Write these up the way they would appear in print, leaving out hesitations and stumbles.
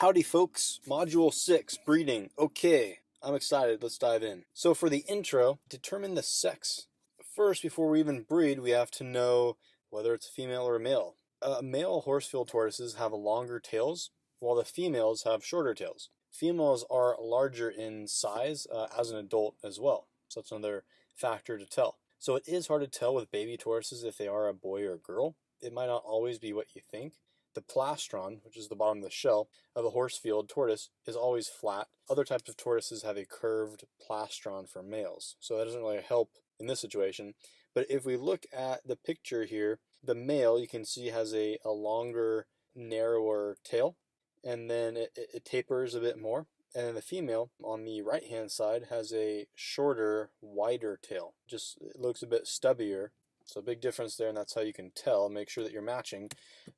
Howdy folks, Module 6, breeding. Okay, I'm excited, let's dive in. So for the intro, determine the sex. First, before we even breed, we have to know whether it's a female or a male. Male Horsefield tortoises have longer tails, while the females have shorter tails. Females are larger in size as an adult as well, so that's another factor to tell. So it is hard to tell with baby tortoises if they are a boy or a girl. It might not always be what you think. The plastron, which is the bottom of the shell of a Horsefield tortoise, is always flat. Other types of tortoises have a curved plastron for males, so that doesn't really help in this situation. But if we look at the picture here, the male, you can see, has a longer, narrower tail, and then it tapers a bit more. And then the female, on the right-hand side, has a shorter, wider tail. Just, it looks a bit stubbier. So a big difference there, and that's how you can tell. Make sure that you're matching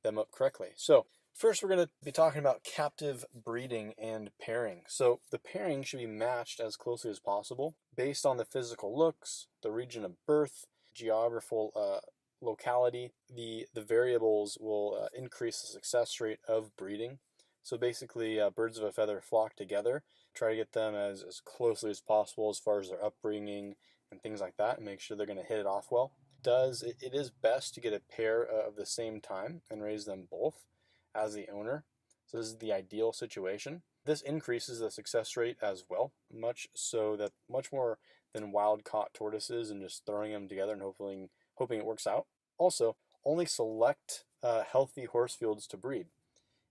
them up correctly. So first we're going to be talking about captive breeding and pairing. So the pairing should be matched as closely as possible based on the physical looks, the region of birth, geographical locality. The variables will increase the success rate of breeding. So basically birds of a feather flock together. Try to get them as closely as possible as far as their upbringing and things like that, and make sure they're going to hit it off well. It is best to get a pair of the same time and raise them both as the owner. So this is the ideal situation. This increases the success rate as well, much more than wild caught tortoises and just throwing them together and hoping it works out. Also, only select healthy Horsefields to breed.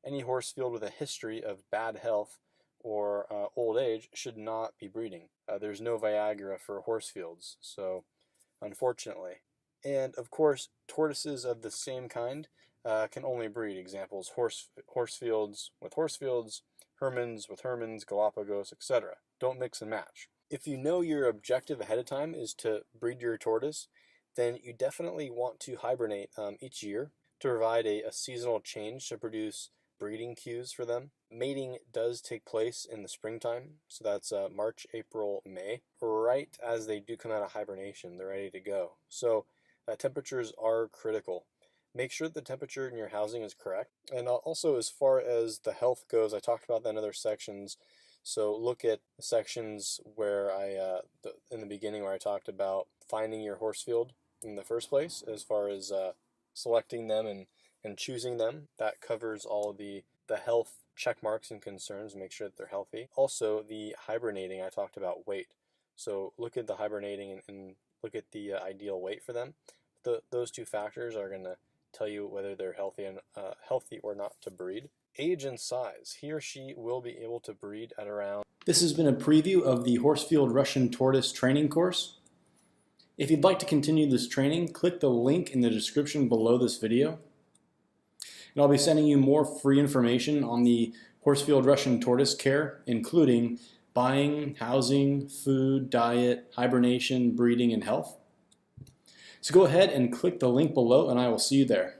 Any Horsefield with a history of bad health or old age should not be breeding. There's no Viagra for Horsefields, so unfortunately. And of course, tortoises of the same kind can only breed. Examples: Horsefields with Horsefields, Hermans with Hermans, Galapagos, etc. Don't mix and match. If you know your objective ahead of time is to breed your tortoise, then you definitely want to hibernate each year to provide a seasonal change to produce breeding cues for them. Mating does take place in the springtime, so that's March, April, May. Right as they do come out of hibernation, they're ready to go. So temperatures are critical. Make sure that the temperature in your housing is correct. And also, as far as the health goes, I talked about that in other sections. So look at the sections where in the beginning where I talked about finding your Horsefield in the first place, as far as selecting them and choosing them. That covers all of the health check marks and concerns. Make sure that they're healthy. Also, the hibernating, I talked about weight. So look at the hibernating and look at the ideal weight for them. Those two factors are going to tell you whether they're healthy or not to breed. Age and size. He or she will be able to breed at around... This has been a preview of the Horsefield Russian Tortoise training course. If you'd like to continue this training, click the link in the description below this video. And I'll be sending you more free information on the Horsefield Russian Tortoise care, including buying, housing, food, diet, hibernation, breeding, and health. So go ahead and click the link below, and I will see you there.